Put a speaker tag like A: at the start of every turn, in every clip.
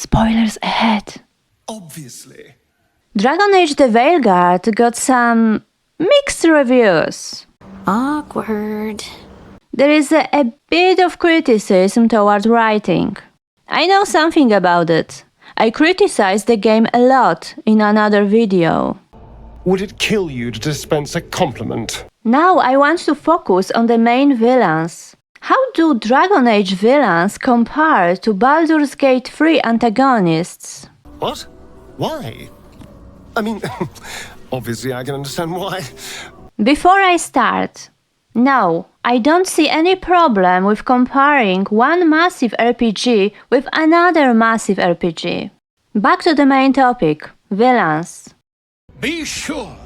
A: Spoilers ahead.
B: Obviously.
A: Dragon Age the Veilguard got some mixed reviews.
C: Awkward.
A: There is a bit of criticism toward writing. I know something about it. I criticized the game a lot in another video.
B: Would it kill you to dispense a compliment?
A: Now I want to focus on the main villains. How do Dragon Age villains compare to Baldur's Gate 3 antagonists?
B: What? Why? I mean, obviously I can understand why.
A: Before I start, no, I don't see any problem with comparing one massive RPG with another massive RPG. Back to the main topic, villains.
D: Be sure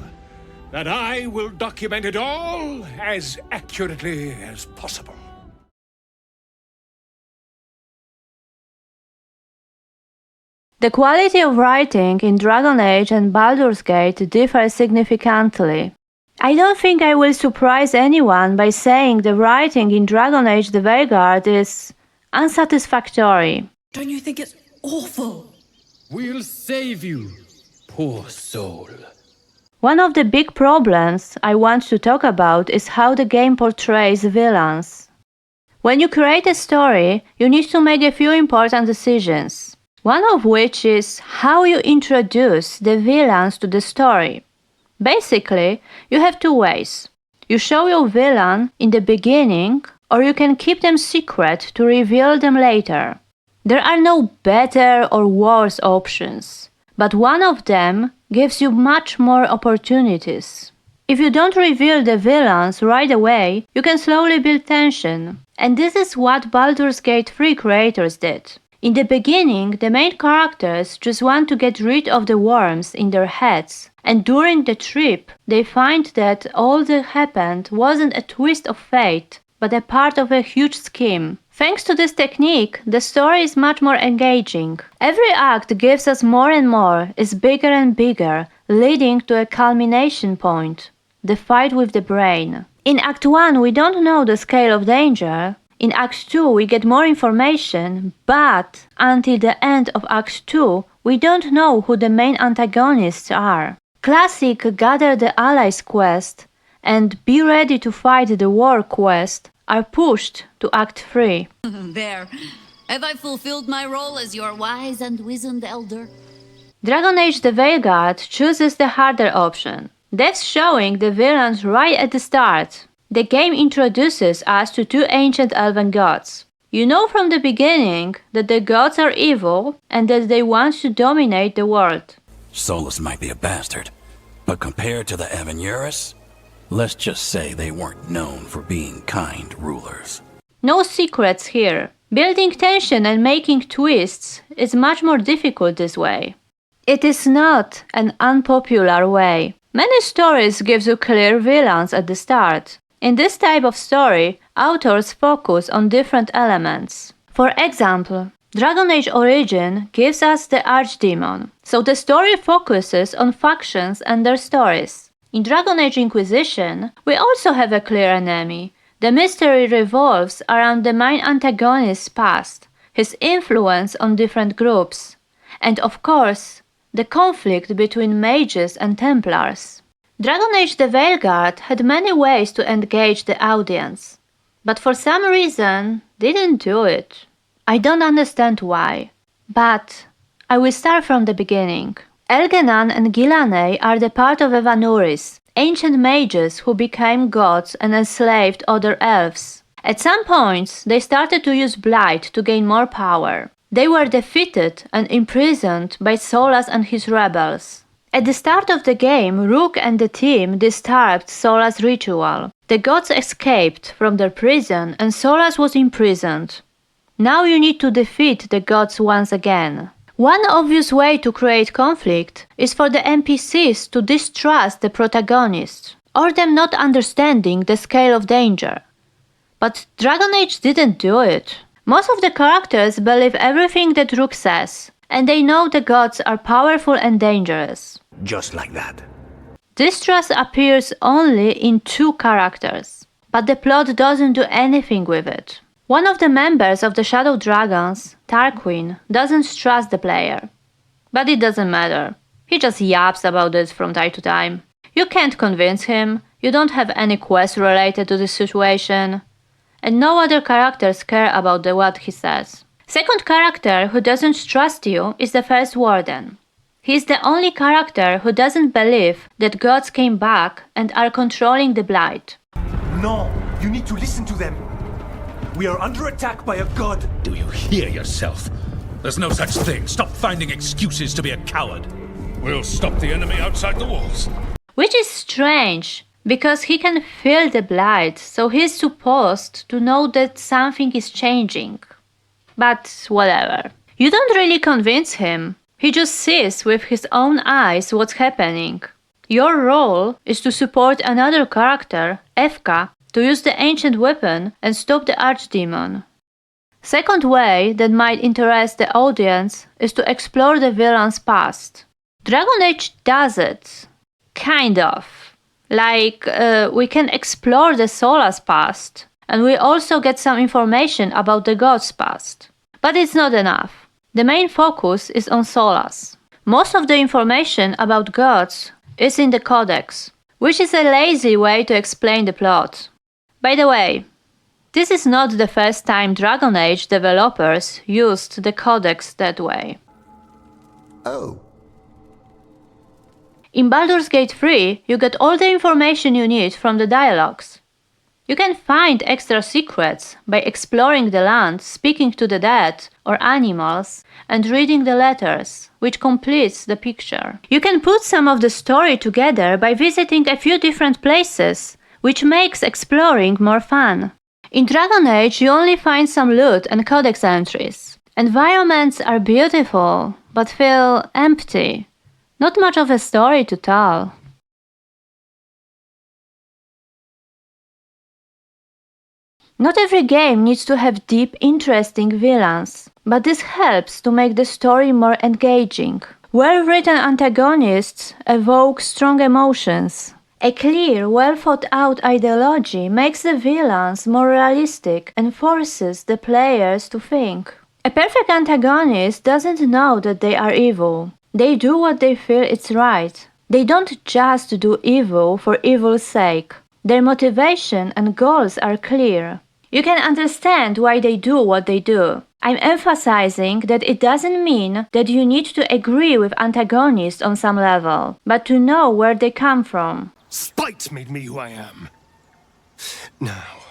D: that I will document it all as accurately as possible.
A: The quality of writing in Dragon Age and Baldur's Gate differs significantly. I don't think I will surprise anyone by saying the writing in Dragon Age the Veilguard is unsatisfactory.
E: Don't you think it's awful?
F: We'll save you, poor soul.
A: One of the big problems I want to talk about is how the game portrays villains. When you create a story, you need to make a few important decisions. One of which is how you introduce the villains to the story. Basically, you have two ways. You show your villain in the beginning, or you can keep them secret to reveal them later. There are no better or worse options, but one of them gives you much more opportunities. If you don't reveal the villains right away, you can slowly build tension. And this is what Baldur's Gate 3 creators did. In the beginning, the main characters just want to get rid of the worms in their heads, and during the trip, they find that all that happened wasn't a twist of fate, but a part of a huge scheme. Thanks to this technique, the story is much more engaging. Every act gives us more and more, is bigger and bigger, leading to a culmination point, the fight with the brain. In Act 1, we don't know the scale of danger. In Act 2 we get more information, but until the end of Act 2 we don't know who the main antagonists are. Classic Gather the Allies quest and Be Ready to Fight the War quest are pushed to Act 3.
C: There. Have I fulfilled my role as your wise and wizened elder?
A: Dragon Age the Veilguard chooses the harder option. That's showing the villains right at the start. The game introduces us to two ancient elven gods. You know from the beginning that the gods are evil and that they want to dominate the world.
G: Solas might be a bastard, but compared to the Avenuris, let's just say they weren't known for being kind rulers.
A: No secrets here. Building tension and making twists is much more difficult this way. It is not an unpopular way. Many stories give you clear villains at the start. In this type of story, authors focus on different elements. For example, Dragon Age Origin gives us the Archdemon, so the story focuses on factions and their stories. In Dragon Age Inquisition, we also have a clear enemy. The mystery revolves around the main antagonist's past, his influence on different groups, and of course, the conflict between mages and Templars. Dragon Age the Veilguard had many ways to engage the audience, but for some reason didn't do it. I don't understand why, but I will start from the beginning. Elgenan and Gilane are the part of Evanuris, ancient mages who became gods and enslaved other elves. At some points, they started to use Blight to gain more power. They were defeated and imprisoned by Solas and his rebels. At the start of the game, Rook and the team disturbed Solas' ritual. The gods escaped from their prison and Solas was imprisoned. Now you need to defeat the gods once again. One obvious way to create conflict is for the NPCs to distrust the protagonists, or them not understanding the scale of danger. But Dragon Age didn't do it. Most of the characters believe everything that Rook says, and they know the gods are powerful and dangerous.
H: Just like that.
A: Distrust appears only in two characters, but the plot doesn't do anything with it. One of the members of the Shadow Dragons, Tarquin, doesn't trust the player. But it doesn't matter. He just yaps about it from time to time. You can't convince him, you don't have any quest related to this situation, and no other characters care about what he says. Second character who doesn't trust you is the First Warden. He's the only character who doesn't believe that gods came back and are controlling the Blight.
H: No, you need to listen to them. We are under attack by a god.
I: Do you hear yourself? There's no such thing. Stop finding excuses to be a coward.
D: We'll stop the enemy outside the walls.
A: Which is strange, because he can feel the Blight, so he's supposed to know that something is changing. But whatever. You don't really convince him. He just sees with his own eyes what's happening. Your role is to support another character, Efka, to use the ancient weapon and stop the archdemon. Second way that might interest the audience is to explore the villain's past. Dragon Age does it. Kind of. Like, we can explore the Solas past, and we also get some information about the gods' past. But it's not enough. The main focus is on Solas. Most of the information about gods is in the Codex, which is a lazy way to explain the plot. By the way, this is not the first time Dragon Age developers used the Codex that way.
B: Oh.
A: In Baldur's Gate 3, you get all the information you need from the dialogues. You can find extra secrets by exploring the land, speaking to the dead or animals, and reading the letters, which completes the picture. You can put some of the story together by visiting a few different places, which makes exploring more fun. In Dragon Age, you only find some loot and codex entries. Environments are beautiful, but feel empty. Not much of a story to tell. Not every game needs to have deep, interesting villains, but this helps to make the story more engaging. Well-written antagonists evoke strong emotions. A clear, well-thought-out ideology makes the villains more realistic and forces the players to think. A perfect antagonist doesn't know that they are evil. They do what they feel is right. They don't just do evil for evil's sake. Their motivation and goals are clear. You can understand why they do what they do. I'm emphasizing that it doesn't mean that you need to agree with antagonists on some level, but to know where they come from.
B: Spite made me who I am. Now,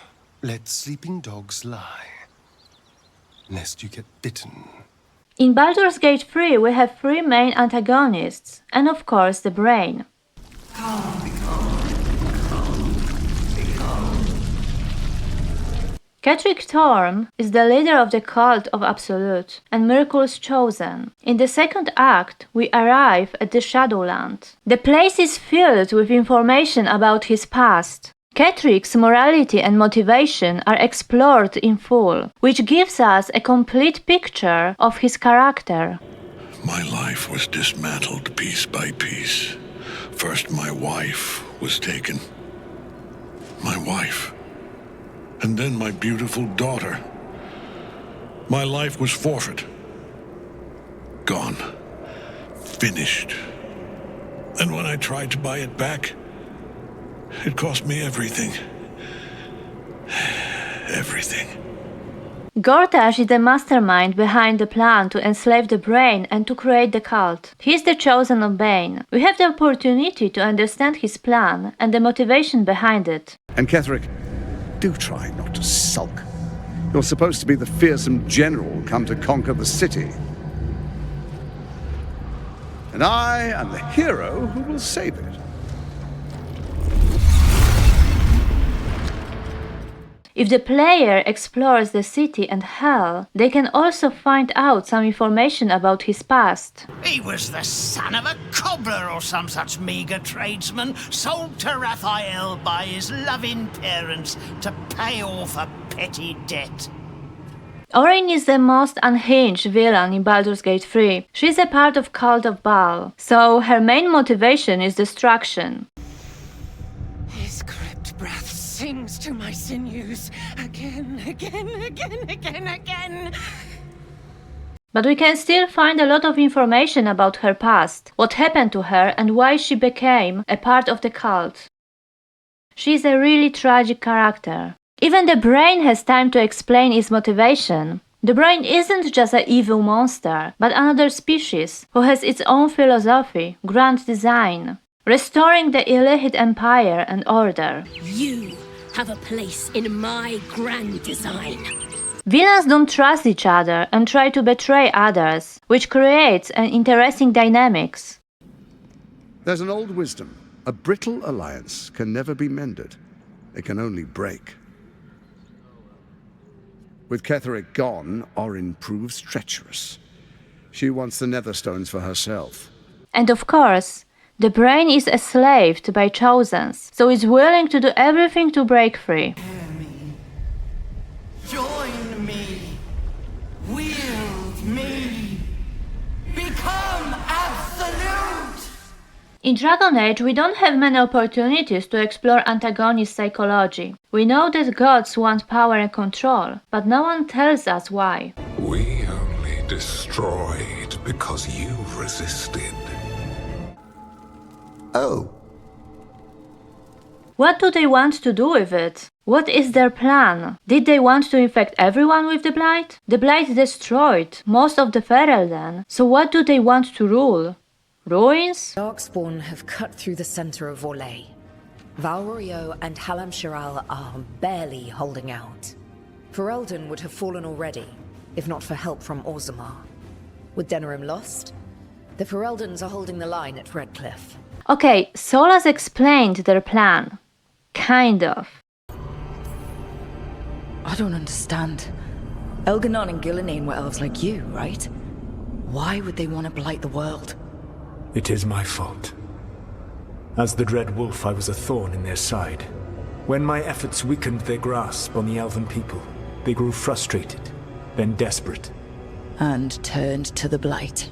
B: let sleeping dogs lie, lest you get bitten.
A: In Baldur's Gate 3 we have three main antagonists, and of course the brain. Ketheric Thorm is the leader of the cult of Absolute and Mirkul's chosen. In the second act, we arrive at the Shadowland. The place is filled with information about his past. Ketheric's morality and motivation are explored in full, which gives us a complete picture of his character.
J: My life was dismantled piece by piece. First, my wife was taken. My wife. And then my beautiful daughter. My life was forfeit. Gone. Finished. And when I tried to buy it back, it cost me everything. Everything.
A: Gortash is the mastermind behind the plan to enslave the brain and to create the cult. He is the chosen of Bane. We have the opportunity to understand his plan and the motivation behind it.
K: And Ketheric, do try not to sulk. You're supposed to be the fearsome general come to conquer the city. And I am the hero who will save it.
A: If the player explores the city and hell, they can also find out some information about his past.
L: He was the son of a cobbler or some such meagre tradesman, sold to Raphael by his loving parents to pay off a petty debt.
A: Orin is the most unhinged villain in Baldur's Gate 3. She's a part of Cult of Baal, so her main motivation is destruction.
E: His crypt breaths sings to my sinews again.
A: But we can still find a lot of information about her past, what happened to her and why she became a part of the cult. She is a really tragic character. Even the brain has time to explain its motivation. The brain isn't just an evil monster, but another species who has its own philosophy, grand design, restoring the Illithid Empire and order.
M: You have a place in my grand design.
A: Villains don't trust each other and try to betray others, which creates an interesting dynamics.
K: There's an old wisdom. A brittle alliance can never be mended. It can only break. With Ketheric gone, Orin proves treacherous. She wants the Netherstones for herself.
A: And of course, the brain is enslaved by Chosens, so is willing to do everything to break free.
L: Join me. Wield me. Become absolute.
A: In Dragon Age, we don't have many opportunities to explore antagonist psychology. We know that gods want power and control, but no one tells us why.
N: We only destroyed because you resisted.
B: Oh.
A: What do they want to do with it? What is their plan? Did they want to infect everyone with the Blight? The Blight destroyed most of the Ferelden, so what do they want to rule? Ruins?
O: Darkspawn have cut through the center of Orlais. Valrio and Halam Shiral are barely holding out. Ferelden would have fallen already, if not for help from Orzammar. With Denerim lost, the Fereldans are holding the line at Redcliffe.
A: Okay, Solas explained their plan. Kind of.
O: I don't understand. Elganon and Gillenane were elves like you, right? Why would they want to blight the world?
P: It is my fault. As the Dread Wolf, I was a thorn in their side. When my efforts weakened their grasp on the Elven people, they grew frustrated, then desperate.
O: And turned to the Blight.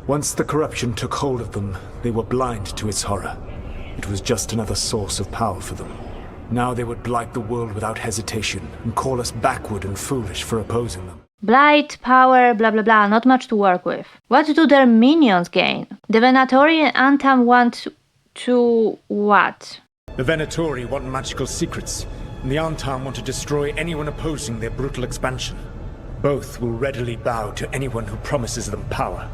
P: Once the corruption took hold of them, they were blind to its horror. It was just another source of power for them. Now they would blight the world without hesitation, and call us backward and foolish for opposing them.
A: Blight, power, blah blah blah, not much to work with. What do their minions gain? The Venatori and Antam want to what?
P: The Venatori want magical secrets, and the Antam want to destroy anyone opposing their brutal expansion. Both will readily bow to anyone who promises them power.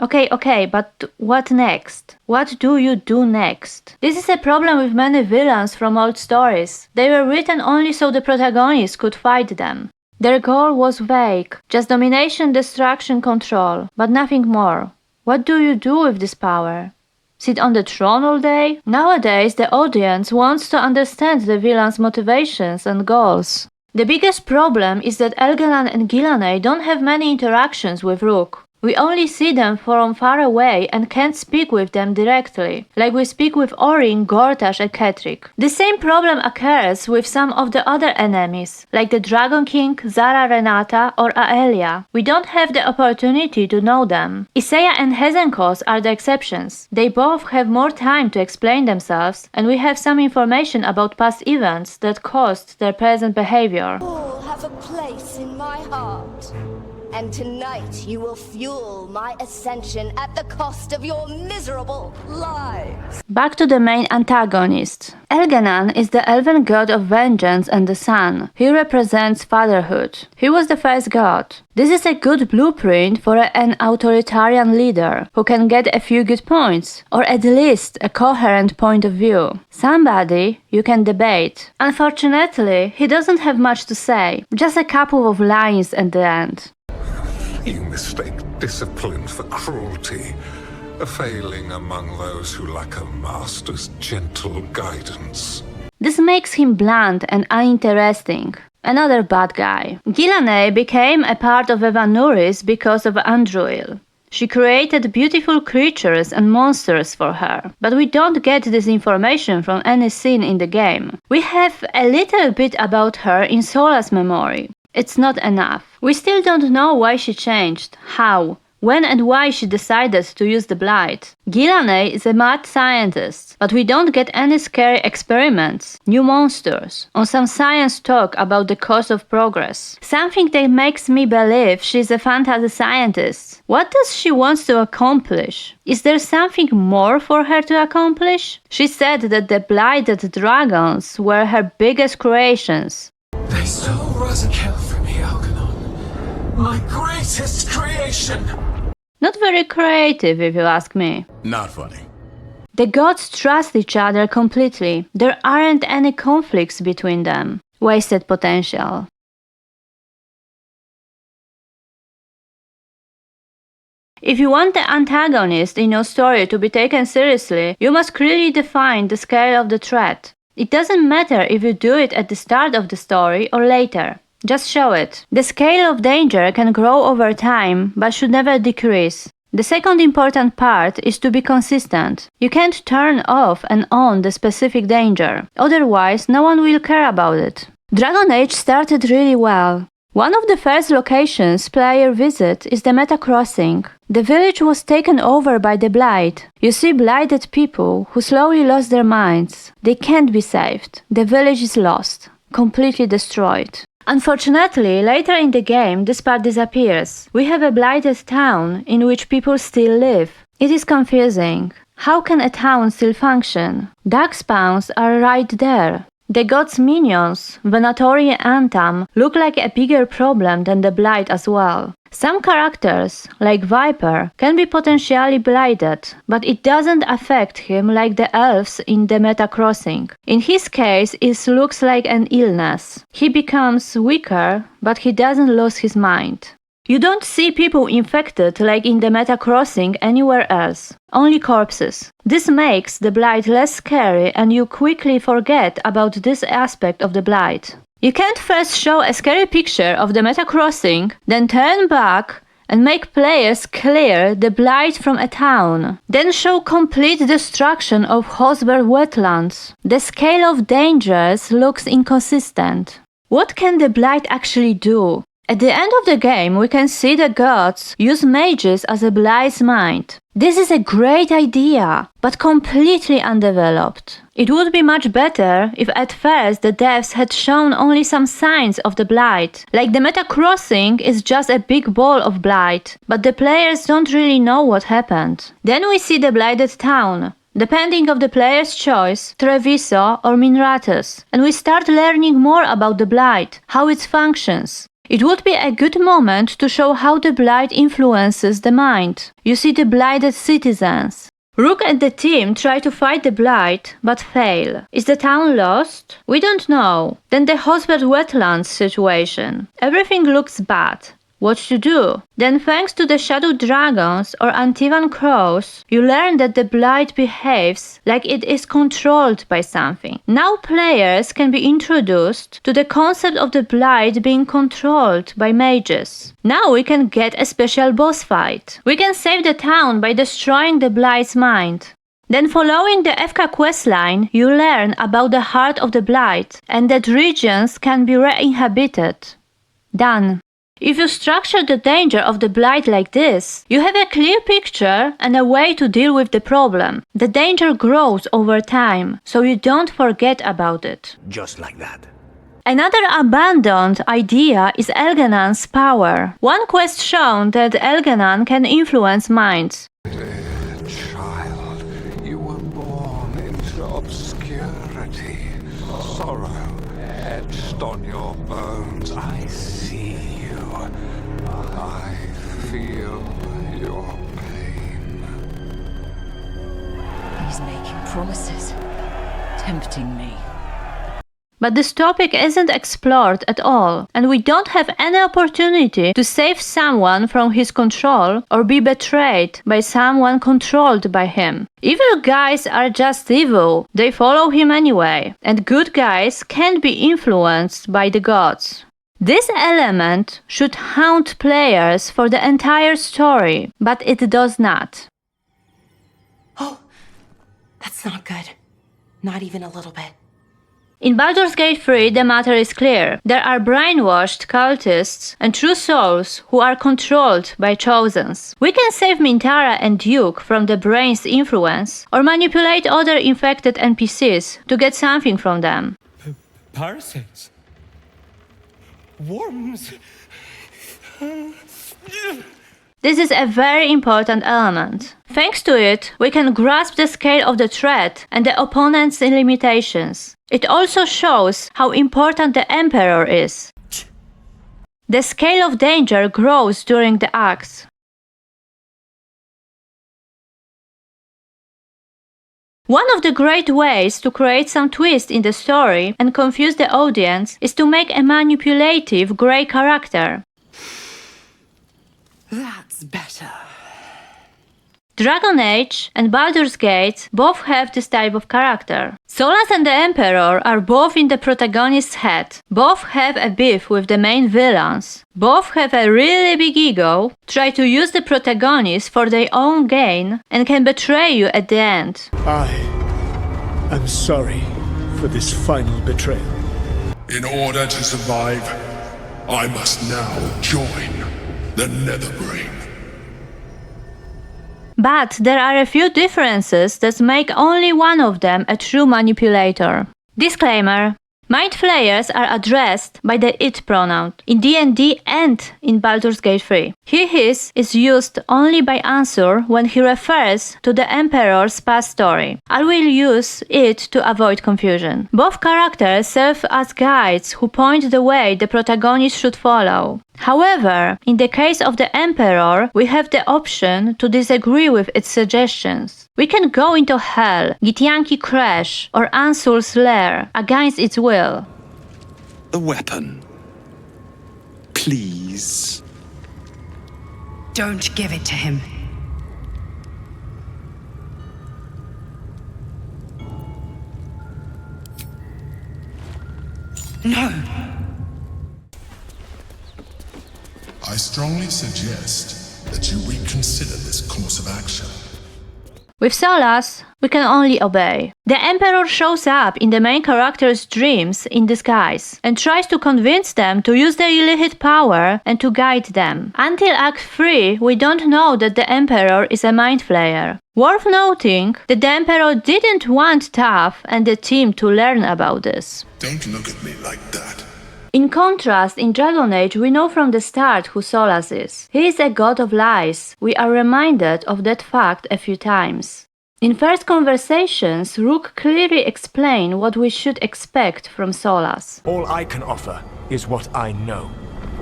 A: Okay, but what next? What do you do next? This is a problem with many villains from old stories. They were written only so the protagonists could fight them. Their goal was vague, just domination, destruction, control, but nothing more. What do you do with this power? Sit on the throne all day? Nowadays, the audience wants to understand the villain's motivations and goals. The biggest problem is that Elganon and Gillenane don't have many interactions with Rook. We only see them from far away and can't speak with them directly, like we speak with Orin, Gortash and Ketheric. The same problem occurs with some of the other enemies, like the Dragon King, Zara Renata or Aelia. We don't have the opportunity to know them. Isaiah and Hezenkos are the exceptions. They both have more time to explain themselves, and we have some information about past events that caused their present behavior.
Q: All have a place in my heart. And tonight you will fuel my ascension at the cost of your miserable lives.
A: Back to the main antagonist. Elganon is the elven god of vengeance and the sun. He represents fatherhood. He was the first god. This is a good blueprint for an authoritarian leader who can get a few good points, or at least a coherent point of view. Somebody you can debate. Unfortunately, he doesn't have much to say, just a couple of lines at the end.
N: You mistake discipline for cruelty, a failing among those who lack a master's gentle guidance.
A: This makes him blunt and uninteresting. Another bad guy. Gillenane became a part of Evanuris because of Andruil. She created beautiful creatures and monsters for her, but we don't get this information from any scene in the game. We have a little bit about her in Solas' memory. It's not enough. We still don't know why she changed, how, when and why she decided to use the blight. Gilane is a mad scientist, but we don't get any scary experiments, new monsters, or some science talk about the cause of progress. Something that makes me believe she's a fantasy scientist. What does she want to accomplish? Is there something more for her to accomplish? She said that the blighted dragons were her biggest creations.
R: They stole Rosakel from me, Algernon. My greatest creation!
A: Not very creative, if you ask me.
G: Not funny.
A: The gods trust each other completely. There aren't any conflicts between them. Wasted potential. If you want the antagonist in your story to be taken seriously, you must clearly define the scale of the threat. It doesn't matter if you do it at the start of the story or later. Just show it. The scale of danger can grow over time, but should never decrease. The second important part is to be consistent. You can't turn off and on the specific danger, otherwise no one will care about it. Dragon Age started really well. One of the first locations player visit is the Meta Crossing. The village was taken over by the Blight. You see blighted people who slowly lost their minds. They can't be saved. The village is lost, completely destroyed. Unfortunately, later in the game, this part disappears. We have a blighted town in which people still live. It is confusing. How can a town still function? Dark spawns are right there. The gods' minions, Venatori and Antam, look like a bigger problem than the blight as well. Some characters, like Viper, can be potentially blighted, but it doesn't affect him like the elves in the Meta Crossing. In his case, it looks like an illness. He becomes weaker, but he doesn't lose his mind. You don't see people infected like in the Meta Crossing anywhere else. Only corpses. This makes the blight less scary and you quickly forget about this aspect of the blight. You can't first show a scary picture of the Meta Crossing, then turn back and make players clear the blight from a town. Then show complete destruction of Hosberg wetlands. The scale of dangers looks inconsistent. What can the blight actually do? At the end of the game, we can see the gods use mages as a blight's mind. This is a great idea, but completely undeveloped. It would be much better if at first the devs had shown only some signs of the blight. Like the Meta Crossing is just a big ball of blight, but the players don't really know what happened. Then we see the blighted town. Depending on the player's choice, Treviso or Minratus, and we start learning more about the blight, how it functions. It would be a good moment to show how the blight influences the mind. You see the blighted citizens. Rook and the team try to fight the blight, but fail. Is the town lost? We don't know. Then the Hosberg wetlands situation. Everything looks bad. What to do? Then thanks to the Shadow Dragons or Antivan Crows, you learn that the blight behaves like it is controlled by something. Now players can be introduced to the concept of the blight being controlled by mages. Now we can get a special boss fight. We can save the town by destroying the blight's mind. Then following the FK questline, you learn about the heart of the blight and that regions can be re-inhabited. Done. If you structure the danger of the blight like this, you have a clear picture and a way to deal with the problem. The danger grows over time, so you don't forget about it.
L: Just like that.
A: Another abandoned idea is Elgenan's power. One quest shown that Elgenan can influence minds.
N: Child, you were born into obscurity. Sorrow etched on your bones. I see you. I feel your pain.
O: He's making promises, tempting me.
A: But this topic isn't explored at all, and we don't have any opportunity to save someone from his control or be betrayed by someone controlled by him. Evil guys are just evil, they follow him anyway, and good guys can't be influenced by the gods. This element should haunt players for the entire story, but it does not.
E: Oh, that's not good. Not even a little bit.
A: In Baldur's Gate 3, the matter is clear. There are brainwashed cultists and true souls who are controlled by Chosens. We can save Mintara and Duke from the brain's influence, or manipulate other infected NPCs to get something from them.
R: Parasites? Worms?
A: This is a very important element. Thanks to it, we can grasp the scale of the threat and the opponent's limitations. It also shows how important the Emperor is. The scale of danger grows during the acts. One of the great ways to create some twist in the story and confuse the audience is to make a manipulative grey character.
E: That's better.
A: Dragon Age and Baldur's Gate both have this type of character. Solas and the Emperor are both in the protagonist's head. Both have a beef with the main villains. Both have a really big ego, try to use the protagonist for their own gain, and can betray you at the end.
P: I am sorry for this final betrayal.
J: In order to survive, I must now join the Netherbrain.
A: But there are a few differences that make only one of them a true manipulator. Disclaimer: Mind Flayers are addressed by the it pronoun in D&D and in Baldur's Gate 3. His is used only by Ansur when he refers to the Emperor's past story. I will use it to avoid confusion. Both characters serve as guides who point the way the protagonist should follow. However, in the case of the Emperor, we have the option to disagree with its suggestions. We can go into hell, Githyanki Crash, or Ansur's lair against its will.
B: The weapon. Please.
E: Don't give it to him. No.
J: I strongly suggest that you reconsider this course of action.
A: With Solas, we can only obey. The Emperor shows up in the main character's dreams in disguise and tries to convince them to use their illicit power and to guide them. Until Act 3, we don't know that the Emperor is a mind flayer. Worth noting that the Emperor didn't want Taff and the team to learn about this.
J: Don't look at me like that.
A: In contrast, in Dragon Age, we know from the start who Solas is. He is a god of lies. We are reminded of that fact a few times. In first conversations, Rook clearly explained what we should expect from Solas.
P: All I can offer is what I know.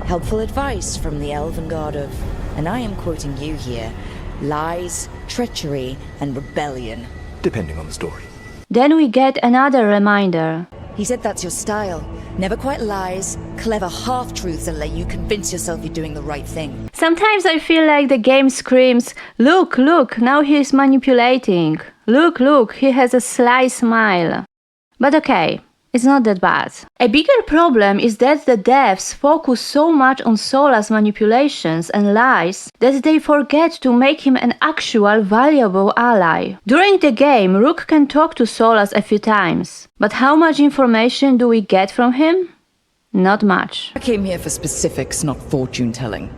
O: Helpful advice from the Elven god of, and I am quoting you here, lies, treachery, and rebellion.
P: Depending on the story.
A: Then we get another reminder.
O: He said that's your style. Never quite lies, clever half-truths that let you convince yourself you're doing the right thing.
A: Sometimes I feel like the game screams, look, look, now he is manipulating. Look, look, he has a sly smile. But okay, it's not that bad. A bigger problem is that the devs focus so much on Solas' manipulations and lies that they forget to make him an actual valuable ally. During the game, Rook can talk to Solas a few times, but how much information do we get from him? Not much.
O: I came here for specifics, not fortune-telling.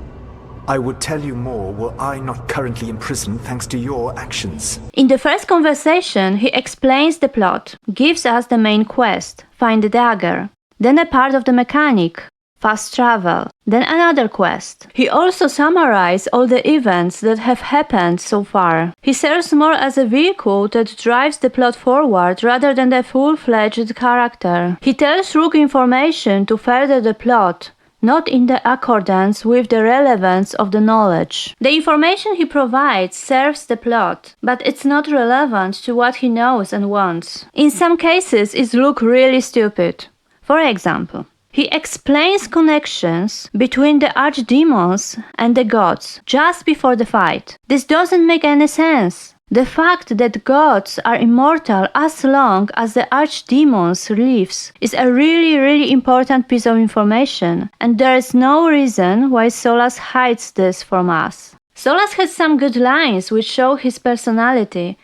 P: I would tell you more were I not currently in prison thanks to your actions.
A: In the first conversation, he explains the plot, gives us the main quest, find the dagger, then a part of the mechanic, fast travel, then another quest. He also summarizes all the events that have happened so far. He serves more as a vehicle that drives the plot forward rather than a full-fledged character. He tells Rook information to further the plot, not in the accordance with the relevance of the knowledge. The information he provides serves the plot, but it's not relevant to what he knows and wants. In some cases, it looks really stupid. For example, he explains connections between the archdemons and the gods just before the fight. This doesn't make any sense. The fact that gods are immortal as long as the archdemons lives is a really important piece of information, and there is no reason why Solas hides this from us. Solas has some good lines which show his personality.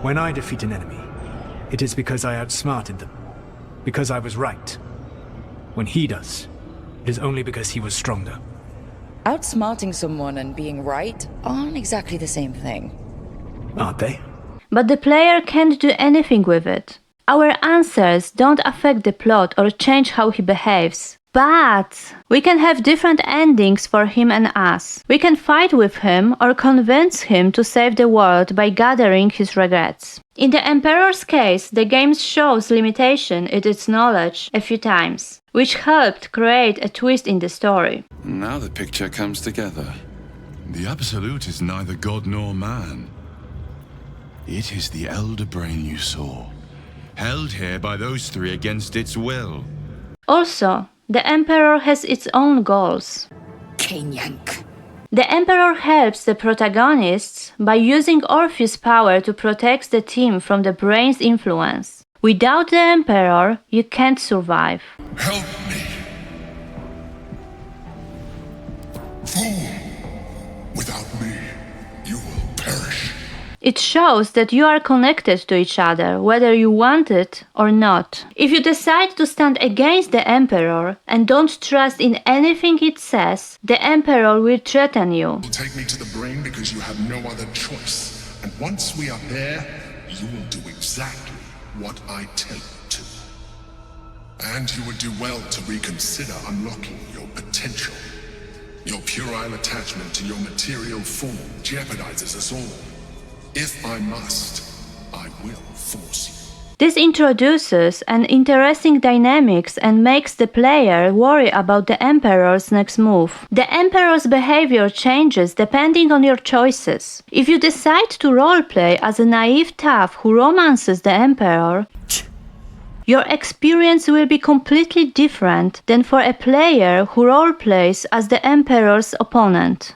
P: When I defeat an enemy, it is because I outsmarted them. because I was right. When he does, it is only because he was stronger.
S: Outsmarting someone and being right aren't exactly the same thing.
P: Aren't they?
A: But the player can't do anything with it. Our answers don't affect the plot or change how he behaves. But we can have different endings for him and us. We can fight with him or convince him to save the world by gathering his regrets. In the Emperor's case, the game shows limitation in its knowledge a few times, which helped create a twist in the story.
T: Now the picture comes together.
U: The Absolute is neither god nor man. It is the Elder Brain you saw, held here by those three against its will.
A: Also, the Emperor has its own goals.
S: Yank.
A: The Emperor helps the protagonists by using Orpheus' power to protect the team from the Brain's influence. Without the Emperor, you can't survive.
N: Help me. Fool! Without me, you will perish.
A: It shows that you are connected to each other, whether you want it or not. If you decide to stand against the Emperor and don't trust in anything it says, the Emperor will threaten you.
N: Take me to the Brain because you have no other choice. And once we are there, you will do exactly what I tell you to. And you would do well to reconsider unlocking your potential. Your puerile attachment to your material form jeopardizes us all. If I must, I will force you.
A: This introduces an interesting dynamics and makes the player worry about the Emperor's next move. The Emperor's behavior changes depending on your choices. If you decide to roleplay as a naive tough who romances the Emperor, your experience will be completely different than for a player who roleplays as the Emperor's opponent.